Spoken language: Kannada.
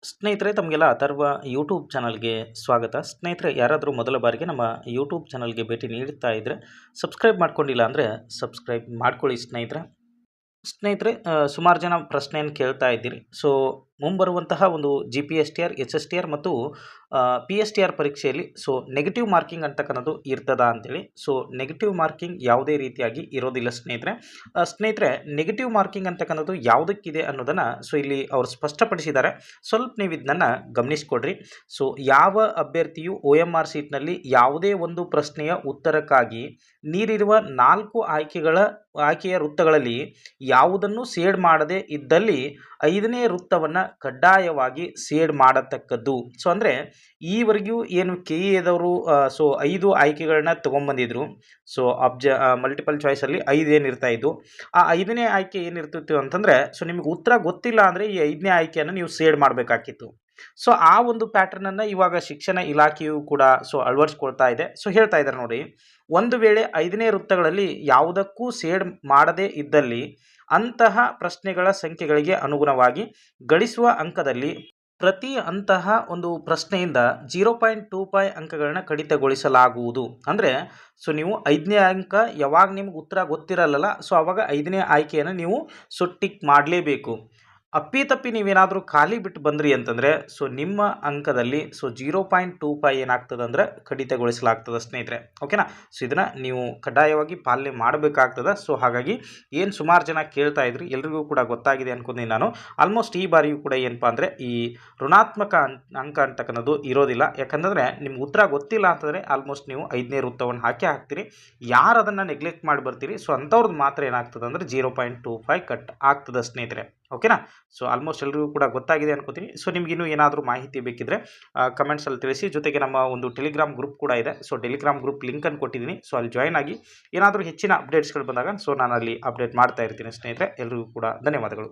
ಸ್ನೇಹಿತರೆ ತಮಗೆಲ್ಲ ಅಥರ್ವ ಯೂಟ್ಯೂಬ್ ಚಾನಲ್ಗೆ ಸ್ವಾಗತ. ಸ್ನೇಹಿತರೆ ಯಾರಾದರೂ ಮೊದಲ ಬಾರಿಗೆ ನಮ್ಮ ಯೂಟ್ಯೂಬ್ ಚಾನಲ್ಗೆ ಭೇಟಿ ನೀಡ್ತಾ ಇದ್ದರೆ ಸಬ್ಸ್ಕ್ರೈಬ್ ಮಾಡ್ಕೊಂಡಿಲ್ಲ ಅಂದರೆ ಸಬ್ಸ್ಕ್ರೈಬ್ ಮಾಡ್ಕೊಳ್ಳಿ ಸ್ನೇಹಿತರೆ. ಸ್ನೇಹಿತರೆ ಸುಮಾರು ಜನ ಪ್ರಶ್ನೆಯನ್ನು ಕೇಳ್ತಾ ಇದ್ದೀರಿ. ಸೊ ಮುಂಬರುವಂತಹ ಒಂದು GPSTR, HSTR ಮತ್ತು PSTR ಪರೀಕ್ಷೆಯಲ್ಲಿ ನೆಗೆಟಿವ್ ಮಾರ್ಕಿಂಗ್ ಅಂತಕ್ಕನ್ನೋದು ಇರ್ತದ ಅಂತೇಳಿ. ನೆಗೆಟಿವ್ ಮಾರ್ಕಿಂಗ್ ಯಾವುದೇ ರೀತಿಯಾಗಿ ಇರೋದಿಲ್ಲ ಸ್ನೇಹಿತರೆ. ನೆಗೆಟಿವ್ ಮಾರ್ಕಿಂಗ್ ಅಂತಕ್ಕನ್ನೋದು ಯಾವುದಕ್ಕಿದೆ ಅನ್ನೋದನ್ನು ಇಲ್ಲಿ ಅವರು ಸ್ಪಷ್ಟಪಡಿಸಿದ್ದಾರೆ. ಸ್ವಲ್ಪ ನೀವು ಇದನ್ನು ಗಮನಿಸ್ಕೊಡ್ರಿ. ಯಾವ ಅಭ್ಯರ್ಥಿಯು OMR ಸೀಟ್ನಲ್ಲಿ ಯಾವುದೇ ಒಂದು ಪ್ರಶ್ನೆಯ ಉತ್ತರಕ್ಕಾಗಿ ನೀಡಿರುವ 4 ಆಯ್ಕೆಯ ವೃತ್ತಗಳಲ್ಲಿ ಯಾವುದನ್ನು ಸೇಡ್ ಮಾಡದೇ ಇದ್ದಲ್ಲಿ 5ನೇ ವೃತ್ತವನ್ನು ಕಡ್ಡಾಯವಾಗಿ ಸೇಡ್ ಮಾಡತಕ್ಕದ್ದು. ಅಂದರೆ ಈವರೆಗೂ ಏನು KEದವರು 5 ಆಯ್ಕೆಗಳನ್ನ ತೊಗೊಂಬಂದಿದ್ರು. ಮಲ್ಟಿಪಲ್ ಚಾಯ್ಸಲ್ಲಿ 5 ಏನಿರ್ತಾ ಇದ್ದು, ಆ 5ನೇ ಆಯ್ಕೆ ಏನಿರ್ತಿತ್ತು ಅಂತಂದರೆ ನಿಮಗೆ ಉತ್ತರ ಗೊತ್ತಿಲ್ಲ ಅಂದರೆ ಈ 5ನೇ ಆಯ್ಕೆಯನ್ನು ನೀವು ಸೇಡ್ ಮಾಡಬೇಕಾಗಿತ್ತು. ಆ ಒಂದು ಪ್ಯಾಟರ್ನನ್ನು ಇವಾಗ ಶಿಕ್ಷಣ ಇಲಾಖೆಯು ಕೂಡ ಅಳವಡಿಸ್ಕೊಳ್ತಾ ಇದೆ. ಹೇಳ್ತಾ ಇದ್ದಾರೆ ನೋಡಿ, ಒಂದು ವೇಳೆ 5ನೇ ವೃತ್ತಗಳಲ್ಲಿ ಯಾವುದಕ್ಕೂ ಸೇಡ್ ಮಾಡದೇ ಇದ್ದಲ್ಲಿ ಅಂತಹ ಪ್ರಶ್ನೆಗಳ ಸಂಖ್ಯೆಗಳಿಗೆ ಅನುಗುಣವಾಗಿ ಗಳಿಸುವ ಅಂಕದಲ್ಲಿ ಪ್ರತಿ ಅಂತಹ ಒಂದು ಪ್ರಶ್ನೆಯಿಂದ 0.25 ಅಂಕಗಳನ್ನ ಕಡಿತಗೊಳಿಸಲಾಗುವುದು. ಅಂದರೆ ನೀವು 5ನೇ ಅಂಕ ಯಾವಾಗ ನಿಮ್ಗೆ ಉತ್ತರ ಗೊತ್ತಿರಲ್ಲ, ಆವಾಗ 5ನೇ ಆಯ್ಕೆಯನ್ನು ನೀವು ಟಿಕ್ ಮಾಡಲೇಬೇಕು. ಅಪ್ಪಿತಪ್ಪಿ ನೀವೇನಾದರೂ ಖಾಲಿ ಬಿಟ್ಟು ಬಂದ್ರಿ ಅಂತಂದರೆ ನಿಮ್ಮ ಅಂಕದಲ್ಲಿ 0.25 ಏನಾಗ್ತದೆ ಅಂದರೆ ಕಡಿತಗೊಳಿಸಲಾಗ್ತದೆ ಸ್ನೇಹಿತರೆ. ಓಕೆನಾ? ಇದನ್ನು ನೀವು ಕಡ್ಡಾಯವಾಗಿ ಪಾಲನೆ ಮಾಡಬೇಕಾಗ್ತದೆ. ಹಾಗಾಗಿ ಏನು ಸುಮಾರು ಜನ ಕೇಳ್ತಾ ಇದ್ರಿ, ಎಲ್ರಿಗೂ ಕೂಡ ಗೊತ್ತಾಗಿದೆ ಅನ್ಕೊಂತೀನಿ ನಾನು. ಆಲ್ಮೋಸ್ಟ್ ಈ ಬಾರಿಯೂ ಕೂಡ ಏನಪ್ಪ ಅಂದರೆ ಈ ಋಣಾತ್ಮಕ ಅಂಕ ಅಂತಕ್ಕನ್ನೋದು ಇರೋದಿಲ್ಲ. ಯಾಕಂದರೆ ನಿಮ್ಗೆ ಉತ್ತರ ಗೊತ್ತಿಲ್ಲ ಅಂತಂದರೆ ಆಲ್ಮೋಸ್ಟ್ ನೀವು 5ನೇ ವೃತ್ತವನ್ನು ಹಾಕ್ತೀರಿ. ಯಾರು ಅದನ್ನು ನೆಗ್ಲೆಕ್ಟ್ ಮಾಡಿ ಬರ್ತೀರಿ ಅಂಥವ್ರದ್ದು ಮಾತ್ರ ಏನಾಗ್ತದೆ ಅಂದರೆ 0.25 ಕಟ್ ಆಗ್ತದೆ ಸ್ನೇಹಿತರೆ. ಓಕೆನಾ? ಆಲ್ಮೋಸ್ಟ್ ಎಲ್ರಿಗೂ ಕೂಡ ಗೊತ್ತಾಗಿದೆ ಅನ್ಕೋತೀನಿ. ನಿಮ್ಗಿನ್ನೂ ಏನಾದರೂ ಮಾಹಿತಿ ಬೇಕಿದ್ರೆ ಕಮೆಂಟ್ಸಲ್ಲಿ ತಿಳಿಸಿ. ಜೊತೆಗೆ ನಮ್ಮ ಒಂದು ಟೆಲಿಗ್ರಾಮ್ ಗ್ರೂಪ್ ಕೂಡ ಇದೆ. ಟೆಲಿಗ್ರಾಮ್ ಗ್ರೂಪ್ ಲಿಂಕನ್ನು ಕೊಟ್ಟಿದ್ದೀನಿ. ಅಲ್ಲಿ ಜಾಯ್ನ್ ಆಗಿ ಏನಾದರೂ ಹೆಚ್ಚಿನ ಅಪ್ಡೇಟ್ಸ್ಗಳು ಬಂದಾಗ ನಾನು ಅಲ್ಲಿ ಅಪ್ಡೇಟ್ ಮಾಡ್ತಾ ಇರ್ತೀನಿ ಸ್ನೇಹಿತರೆ. ಎಲ್ರಿಗೂ ಕೂಡ ಧನ್ಯವಾದಗಳು.